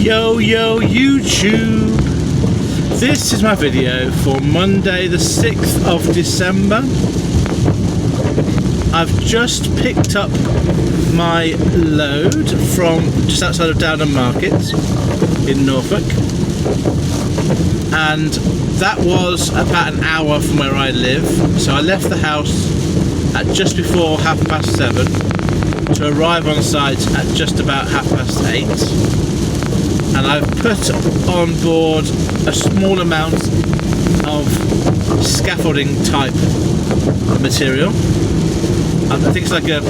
Yo YouTube! This is my video for Monday the 6th of December. I've just picked up my load from just outside of Downham Market in Norfolk, and that was about an hour from where I live. So I left the house at just before 7:30 to arrive on site at just about 8:30. And I've put on board a small amount of scaffolding type material. I think it's like a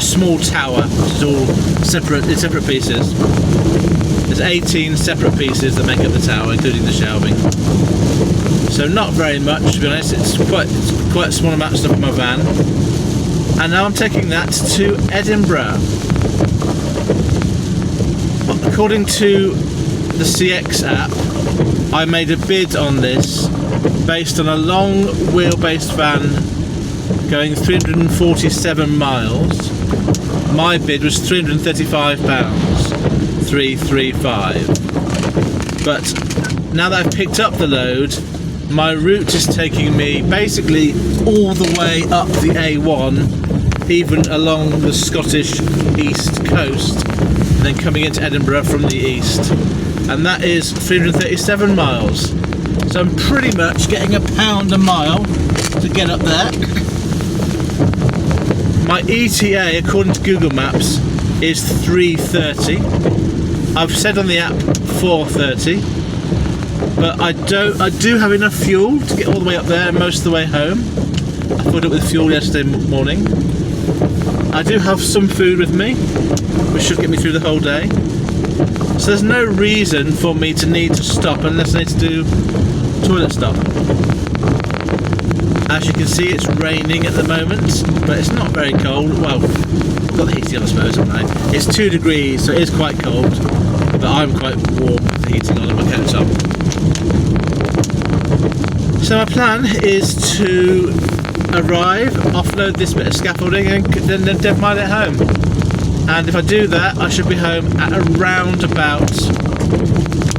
small tower, which is all separate in separate pieces. There's 18 separate pieces that make up the tower, including the shelving. So not very much, to be honest. It's quite a small amount of stuff in my van. And now I'm taking that to Edinburgh. According to the CX app, I made a bid on this based on a long wheelbase van going 347 miles. My bid was £335, 335. But now that I've picked up the load, my route is taking me basically all the way up the A1, even along the Scottish east coast, and then coming into Edinburgh from the east, and that is 337 miles. So I'm pretty much getting £1 a mile to get up there. My ETA, according to Google Maps, is 3:30. I've said on the app 4:30, but I do have enough fuel to get all the way up there and most of the way home. I filled up with fuel yesterday morning. I do have some food with me, which should get me through the whole day. So there's no reason for me to need to stop unless I need to do toilet stop. As you can see, it's raining at the moment, but it's not very cold. Well, I've got the heating on, I suppose, haven't I? It's 2 degrees, so it is quite cold, but I'm quite warm with the heating on and my coat's on. So my plan is to arrive, offload this bit of scaffolding, and then dead mile it home. And if I do that, I should be home at around about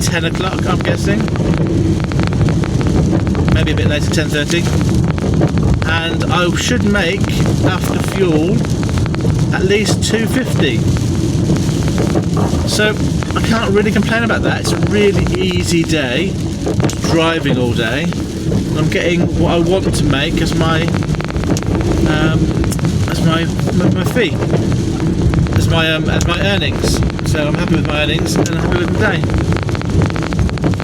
10 o'clock, I'm guessing. Maybe a bit later, 10:30. And I should make, after fuel, at least 250. So I can't really complain about that. It's a really easy day, just driving all day. I'm getting what I want to make as my fee, as my earnings. So I'm happy with my earnings and I'm happy with the day.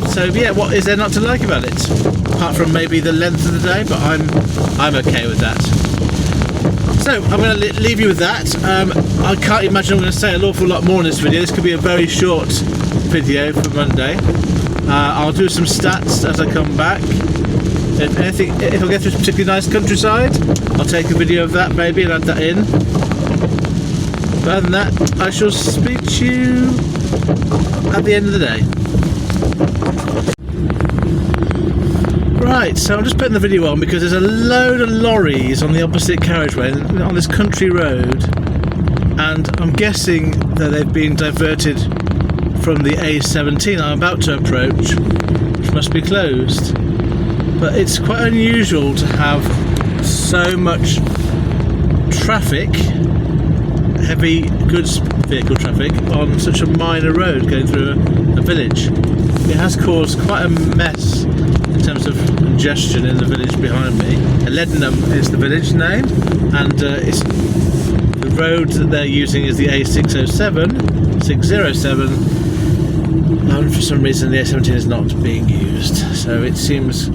So yeah, what is there not to like about it? Apart from maybe the length of the day, but I'm okay with that. So I'm going to leave you with that. I can't imagine I'm going to say an awful lot more in this video. This could be a very short video for Monday. I'll do some stats as I come back. If I get through a particularly nice countryside, I'll take a video of that maybe and add that in. But other than that, I shall speak to you at the end of the day. Right, so I'm just putting the video on because there's a load of lorries on the opposite carriageway on this country road, and I'm guessing that they've been diverted from the A17 I'm about to approach, which must be closed. But it's quite unusual to have so much traffic, heavy goods vehicle traffic, on such a minor road going through a village. It has caused quite a mess in terms of congestion in the village behind me. Leadenham is the village name, and the road that they're using is the A607, and for some reason the A17 is not being used. So it seems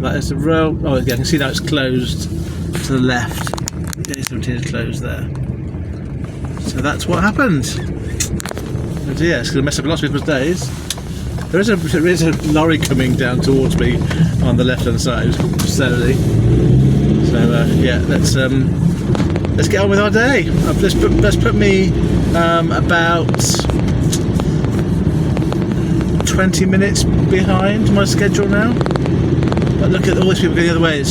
that is the road. Oh, yeah, I can see now it's closed to the left. The A17 is closed there. So that's what happened. Oh dear, it's going to mess up lots of people's days. There is a lorry coming down towards me on the left hand side slowly. So yeah, let's get on with our day. Let's put me about 20 minutes behind my schedule now. But look at all these people going the other way.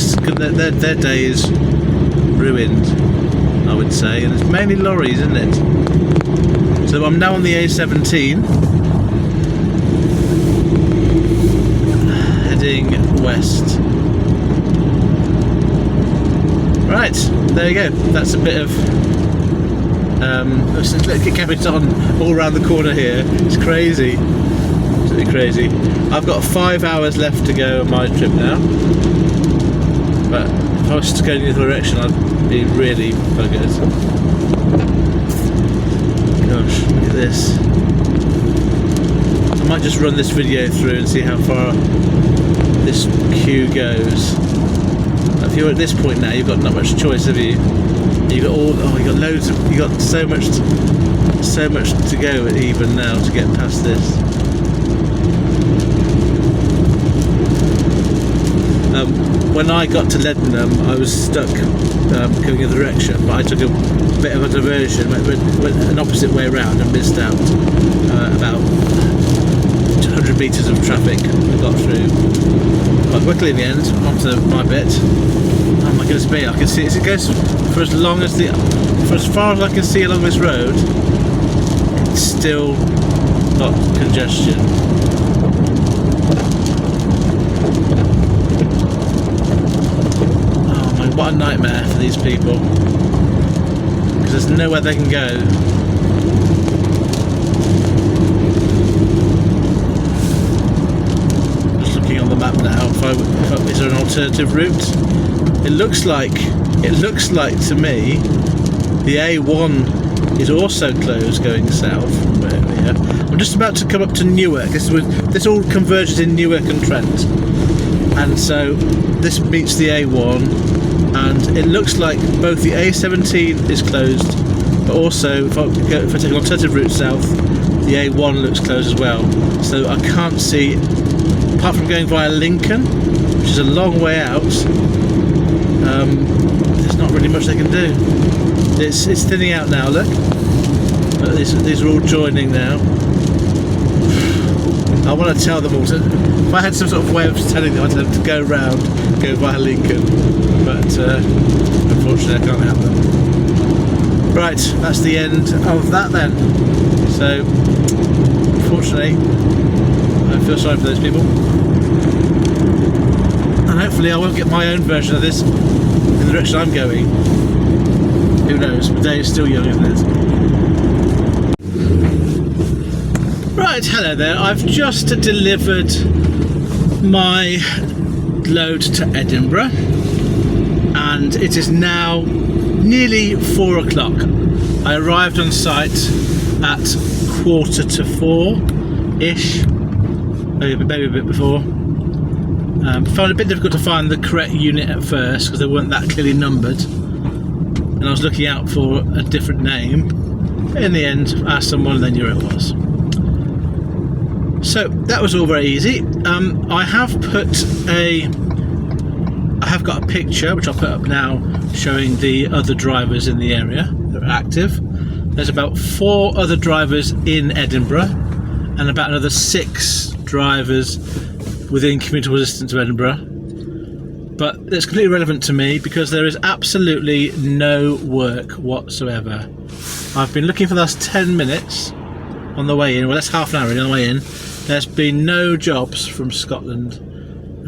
Their day is ruined. I would say, and it's mainly lorries, isn't it? So I'm now on the A17, heading west. Right, there you go. That's a bit of carried on all around the corner here. It's crazy, absolutely crazy. I've got 5 hours left to go on my trip now, but if I was to go in the other direction, I'd be really buggered. Gosh, look at this. I might just run this video through and see how far this queue goes. If you're at this point now, you've got not much choice, have you? You got you got loads of, you got so much to go even now to get past this. When I got to Leadenham, I was stuck going in the direction, but I took a bit of a diversion, went an opposite way around and missed out about 200 metres of traffic. I got through quite quickly in the end, onto my bit. Oh my goodness me, I can see it goes for as far as I can see along this road. It's still got congestion. Oh my, what a nightmare for these people, because there's nowhere they can go. Just looking on the map now, is there an alternative route? It looks like to me the A1 is also closed going south from where we are. I'm just about to come up to Newark. This all converges in Newark and Trent, and so this meets the A1, and it looks like both the A17 is closed, but also if I take an alternative route south, the A1 looks closed as well. So I can't see, apart from going via Lincoln, which is a long way out. There's not really much they can do. It's thinning out now, look. But these are all joining now. I want to tell them all to, if I had some sort of way of telling them, I'd tell them to go round, go via Lincoln, but unfortunately I can't have them. Right, that's the end of that then. So unfortunately I feel sorry for those people. And hopefully I won't get my own version of this in the direction I'm going. Who knows? The day is still young, isn't it? Right, hello there. I've just delivered my load to Edinburgh, and it is now nearly 4 o'clock. I arrived on site at 4:45-ish, maybe a bit before. Found it a bit difficult to find the correct unit at first because they weren't that clearly numbered, and I was looking out for a different name. In the end, I asked someone and they knew it was. So that was all very easy. I have got a picture which I'll put up now showing the other drivers in the area that are active. There's about 4 other drivers in Edinburgh and about another 6 drivers within commutable distance of Edinburgh, but it's completely irrelevant to me because there is absolutely no work whatsoever. I've been looking for the last 10 minutes on the way in, well that's half an hour on the way in. There's been no jobs from Scotland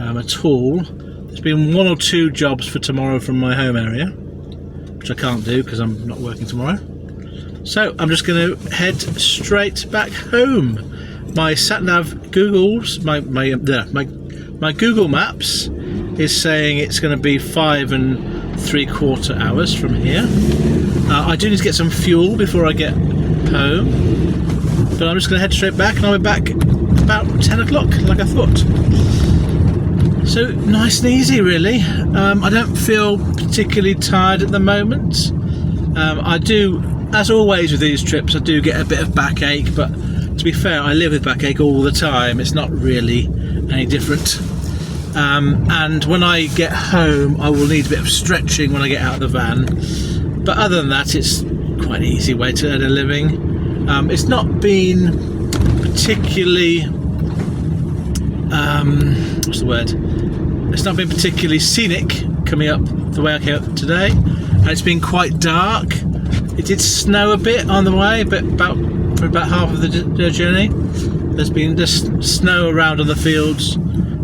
at all. There's been 1 or 2 jobs for tomorrow from my home area, which I can't do because I'm not working tomorrow. So I'm just going to head straight back home. My sat-nav Google's my Google Maps is saying it's going to be 5 3/4 hours from here. I do need to get some fuel before I get home, but I'm just going to head straight back, and I'll be back about 10 o'clock like I thought. So nice and easy really. I don't feel particularly tired at the moment. I do, as always with these trips, I do get a bit of backache, but to be fair, I live with backache all the time. It's not really any different. And when I get home, I will need a bit of stretching when I get out of the van. But other than that, it's quite an easy way to earn a living. It's not been particularly, what's the word? It's not been particularly scenic coming up the way I came up today. and it's been quite dark. It did snow a bit on the way, but for about half of the journey. There's been just snow around on the fields,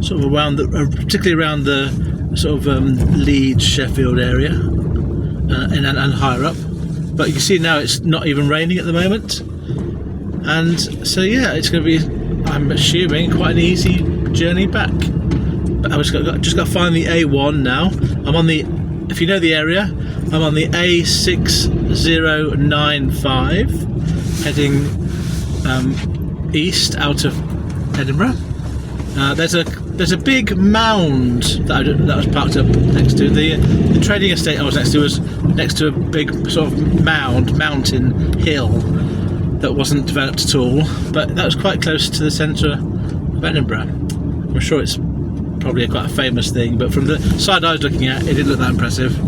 sort of around particularly around the sort of Leeds, Sheffield area, and higher up. But you can see now it's not even raining at the moment, and so yeah, it's going to be, I'm assuming, quite an easy journey back. But I've just got to find the A1 now. I'm on the, if you know the area, I'm on the A6095, heading east out of Edinburgh. There's a big mound that was parked up next to the trading estate I was next to. Was next to a big sort of mountain hill that wasn't developed at all, but that was quite close to the centre of Edinburgh. I'm sure it's probably quite a famous thing, but from the side I was looking at, it didn't look that impressive.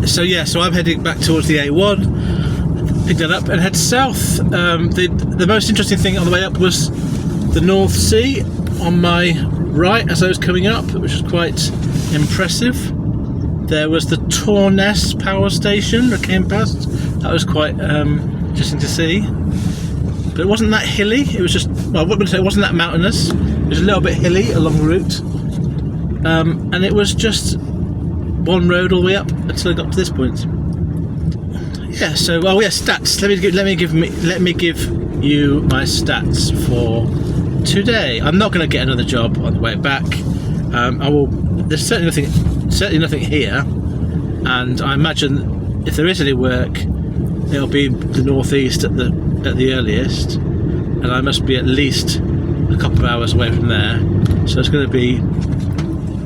So I'm heading back towards the A1, pick that up and head south. The most interesting thing on the way up was the North Sea on my right as I was coming up, which was quite impressive. There was the Torness power station that came past. That was quite interesting to see. But it wasn't that hilly. It was just, well, I wouldn't say it wasn't that mountainous. It was a little bit hilly along the route, and it was just one road all the way up until I got to this point. Yeah. So, well, yeah, stats. Let me give you my stats for today. I'm not going to get another job on the way back. I will. There's certainly nothing here, and I imagine if there is any work, it'll be the northeast at the earliest, and I must be at least a couple of hours away from there. So it's going to be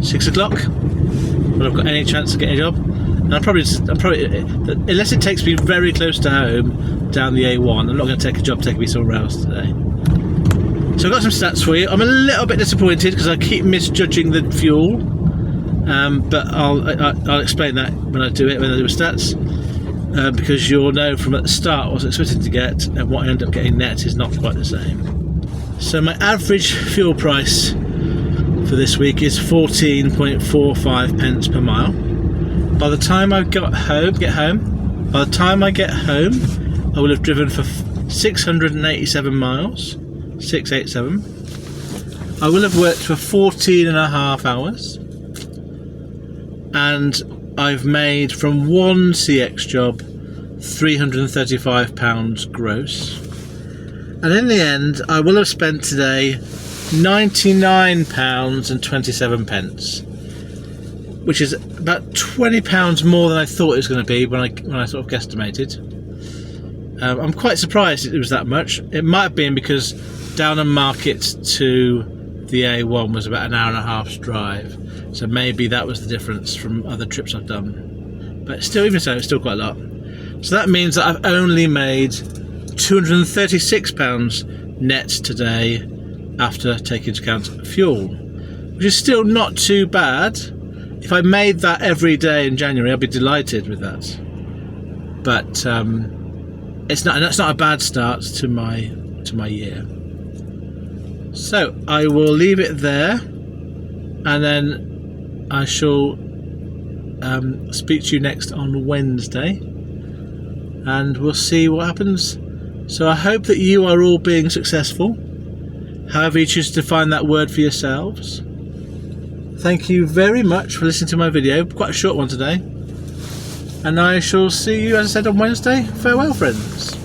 6 o'clock when I've got any chance to get a job. And I'm probably unless it takes me very close to home down the A1, I'm not going to take a job taking me somewhere else today. So I've got some stats for you. I'm a little bit disappointed because I keep misjudging the fuel, but I'll explain that when I do the stats. Because you'll know from at the start what I was expecting to get, and what I end up getting net is not quite the same. So my average fuel price for this week is 14.45 pence per mile. By the time I get home, I will have driven for 687 miles, 687. I will have worked for 14 and a half hours, and I've made from one CX job £335 gross, and in the end I will have spent today £99.27, which is about £20 more than I thought it was going to be when I sort of guesstimated. I'm quite surprised it was that much. It might have been because Downham Market to the A1 was about an hour and a half's drive. So maybe that was the difference from other trips I've done. But still, even so, it's still quite a lot. So that means that I've only made £236 net today after taking into account fuel, which is still not too bad. If I made that every day in January, I'd be delighted with that. But that's not a bad start to my year. So I will leave it there, and then I shall speak to you next on Wednesday, and we'll see what happens. So I hope that you are all being successful, however you choose to define that word for yourselves. Thank you very much for listening to my video, quite a short one today, and I shall see you, as I said, on Wednesday. Farewell, friends.